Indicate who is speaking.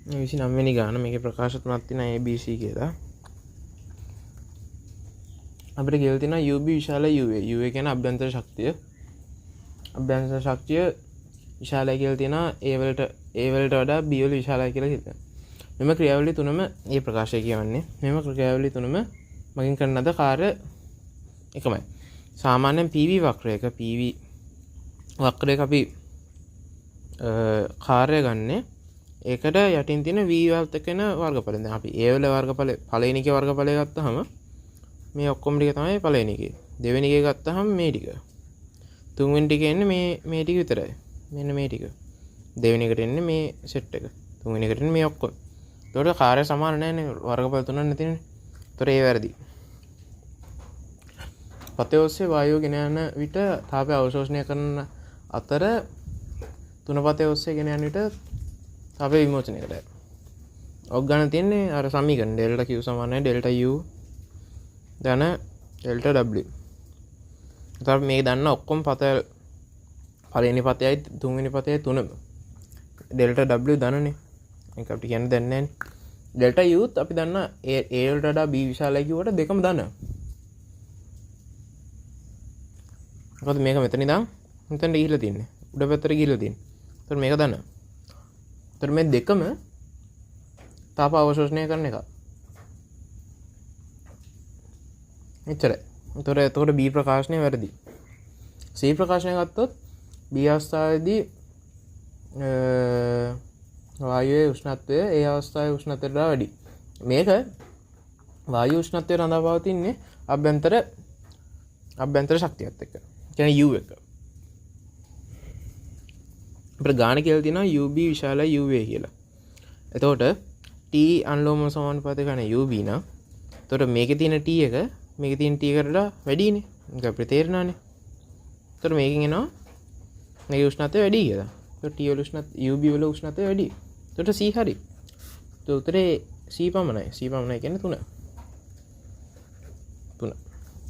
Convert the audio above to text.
Speaker 1: 29 වෙනි ගාන මේකේ ප්‍රකාශ තුනක් තියෙනවා ABC කියලා. අපිට කියලා තියෙනවා UB විශාල UA. UA කියන්නේ අභ්‍යන්තර ශක්තිය. අභ්‍යන්තර ශක්තිය විශාලයි කියලා තියෙනවා A වලට වඩා B වල විශාලයි කියලා හිතනවා. මෙම ක්‍රියාවලිය තුනම මේ ප්‍රකාශය කියන්නේ මෙම ක්‍රියාවලිය තුනම මගින් කරන ලද කාර්ය එකමයි. සාමාන්‍යයෙන් PV වක්‍රයක වක්‍රයක අපි කාර්ය ගන්නේ ඒකට යටින් තියෙන V වලට කියන වර්ගඵලය. දැන් අපි A වල වර්ගඵලය පළවෙනි එකේ වර්ගඵලය ගත්තාම මේ ඔක්කොම ටික තමයි පළවෙනි එකේ. දෙවෙනි එකේ ගත්තාම මේ ටික. තුන්වෙනි ටික එන්නේ මේ ටික විතරයි. මෙන්න මේ ටික. දෙවෙනි එකට එන්නේ මේ සෙට් එක. තුන්වෙනි එකට එන්නේ මේ ඔක්කොම. ඒකට කාර්ය සමාන නැහැනේ. වර්ගඵල තුනක් නැතිනේ. ඒතර ඒ වැරදි. පතේ ඔස්සේ වායුව ගෙන යන විට තාපය අවශෝෂණය කරන අතර තුන පතේ ඔස්සේ ගෙන යන විට තාපය විමෝචනය කරයි. ඔක් ගන්න තියෙන්නේ අර සමීකරණ ඩෙල්ටා Q සමානයි ඩෙල්ටා U ධන ඩෙල්ටා W. එතකොට මේක දන්න ඔක්කොම පත පළවෙනි පතයයි තුන්වෙනි පතයයි තුනම ඩෙල්ටා W ධනනේ. ඒක අපිට කියන්න දෙන්නේ නැහැ. ඩෙල්ටා U අපි දන්න A වලට වඩා B විශාලයි කිව්වට දෙකම දන්න. මොකද මේක මෙතන ඉඳන් මෙතනට ගිහිල්ලා තින්නේ. උඩ පැත්තට ගිහිල්ලා තින්නේ. ඒතර මේක දන්න. ඒතර මේ දෙකම තාප අවශෝෂණය කරන එක. එච්චරයි. එතකොට B ප්‍රකාශනය වැරදි. C ප්‍රකාශනය ගත්තොත් B අවස්ථාවේදී වායුවේ උෂ්ණත්වය ඒ අවස්ථාවේ උෂ්ණත්වයට වඩා වැඩි. මේක වායු උෂ්ණත්වය රඳා පවතින්නේ අභ්‍යන්තර ශක්තියත් එක්ක. කියන්නේ U එක. අපිට ගාන කියලා තියෙනවා UB විශාලයි UA කියලා. එතකොට T අනුලෝම සමානුපාතය ගන්න UB නම් එතකොට මේකේ තියෙන T එක මේකේ තියෙන T එකට වඩා වැඩිනේ. ඒක අපිට තේරෙනවානේ. එතකොට මේකෙන් එනවා මේකේ උෂ්ණත්වය වැඩි කියලා. එතකොට T වල UB වල උෂ්ණත්වය වැඩි. එතකොට C හරි. උත්තරේ C පමණයි. C පමණයි කියන්නේ 3.